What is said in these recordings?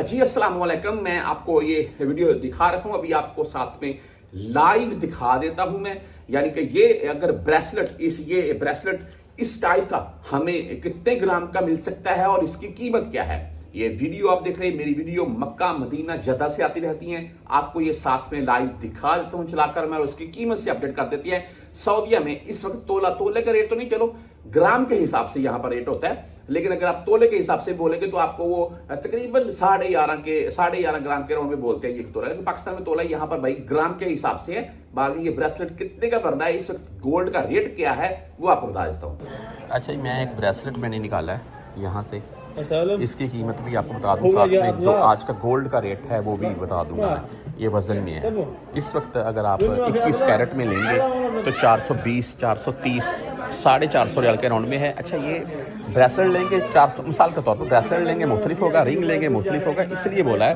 जी अस्सलाम वालेकुम। मैं आपको ये वीडियो दिखा रहा हूँ, अभी आपको साथ में लाइव दिखा देता हूं मैं। यानी कि ये अगर ये ब्रेसलेट इस टाइप का हमें कितने ग्राम का मिल सकता है और इसकी कीमत क्या है। ये वीडियो आप देख रहे हैं, मेरी वीडियो मक्का मदीना जद्दा से आती रहती हैं। आपको ये साथ में लाइव दिखा देता हूं चलाकर मैं, और उसकी कीमत से अपडेट कर देती है। सऊदीया में इस वक्त तोले का रेट तो नहीं, चलो ग्राम के हिसाब से यहां पर रेट होता है, लेकिन अगर आप तोले के हिसाब से बोलेंगे तो आपको वो तकरीबन 11.5 ग्राम के राउंड में बोलते हैं ये तोला। लेकिन पाकिस्तान में तोला यहाँ पर भाई ग्राम के हिसाब से है। बाकी ये ब्रेसलेट कितने का बनना है, इस वक्त गोल्ड का रेट क्या है, वो आपको बता देता हूँ। अच्छा, मैं एक ब्रेसलेट मैंने निकाला है यहाँ से, इसकी कीमत भी आपको बता दूँ, साथ में जो आज का गोल्ड का रेट है वो भी बता दूंगा मैं। ये वज़न में है इस वक्त, अगर आप 21 कैरेट में लेंगे तो 420, 430, 450 रियाल के राउंड में है। अच्छा, ये ब्रेसलेट लेंगे 400, मिसाल के तौर पर ब्रेसलेट लेंगे मुख्तलिफ होगा, रिंग लेंगे मुख्तलिफ होगा, इसलिए बोला है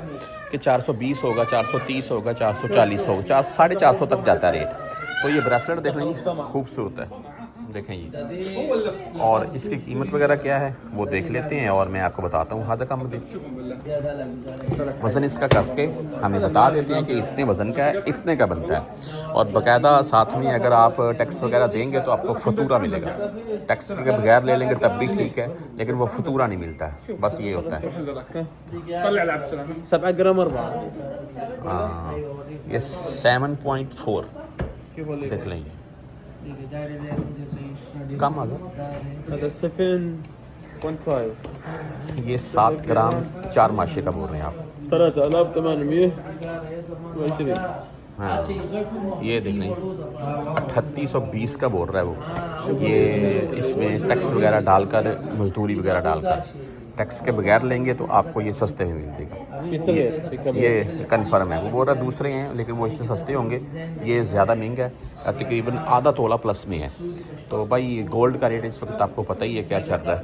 कि 420 होगा, 430 होगा, 440 होगा, 450 तक जाता है रेट। तो ये ब्रेसलेट देख लेंगे, खूबसूरत है, देखें ये, और इसकी कीमत वगैरह क्या है वो देख लेते हैं और मैं आपको बताता हूँ। हाथ कम वज़न इसका करके हमें बता देते हैं कि इतने वज़न का है, इतने का बनता है। और बाकायदा साथ में अगर आप टैक्स वगैरह देंगे तो आपको फतूरा मिलेगा। टैक्स के बगैर ले लेंगे तब भी ठीक है, लेकिन वो फतूरा नहीं मिलता है, बस ये होता है। हाँ, ये 7.4 देख लेंगे, कम आ गया। 7.5 ये 7 ग्राम 4 माशे का बोल रहे हैं आप। 3820। हाँ, ये देख लें 3820 का बोल रहा है वो। ये इसमें टैक्स वगैरह डालकर, मजदूरी वगैरह डालकर, टैक्स के बगैर लेंगे तो आपको ये सस्ते में मिल जाएगा। ये कन्फर्म है, वो बोल रहा है दूसरे हैं लेकिन वो इससे सस्ते होंगे, ये ज़्यादा महंगा है, तकरीबन आधा तोला प्लस में है। तो भाई गोल्ड का रेट इस वक्त आपको पता ही है क्या चल रहा है।